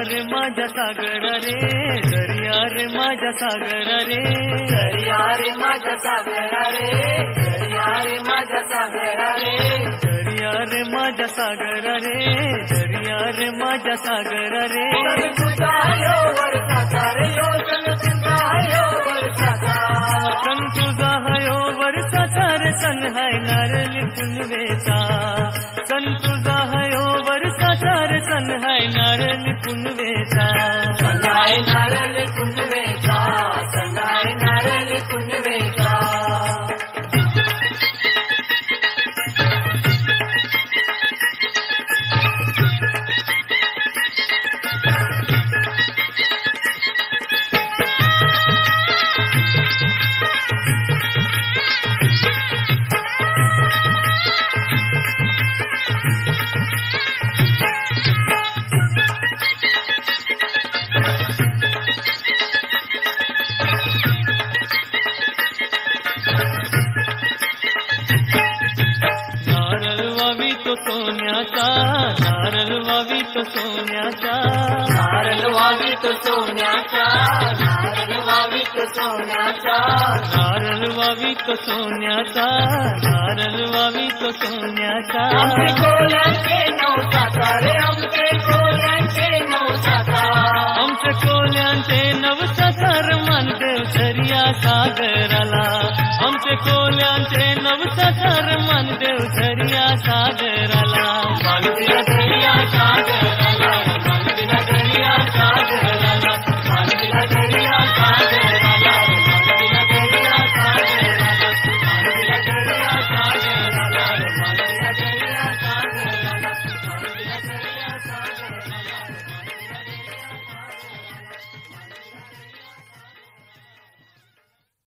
रे माझ्या सागर रे दर्या रे माझ्या सागर रे दर्या रे माझ्या सागर रे दर्या रे माझ्या सागर रे दर्या रे माझ्या सागर रे दर्या रे माझ्या सागर रे तुझा यो वर्षाचा रे यो तुझा यो वर्षाचा सन तुझा हयो वर्षाचा रे सन हाय नारळ पुनवेचा सन तुझा हयो वर्षाचा रे सन हाय नारळ पुनवेचा संगाय नारळ पुनवेचा संगाय नारळ पुनवेचा सोन्याचा नारळ वावी तो सोन्याचा नारळ वावी तो सोन्याचा नारळ वावी तो सोन्याचा नारळ वावी तो सोन्याचा नारळ वावी तो सोन्याचा आमचे कोल्यांचे नवसाचा रे आमचे कोल्यांचे नवसाचा आमचे कोल्यांचे नवसाचा मानदेव दर्या सागराला आमचे कोल्यांचे नवसाचा मानदेव दर्या सागराला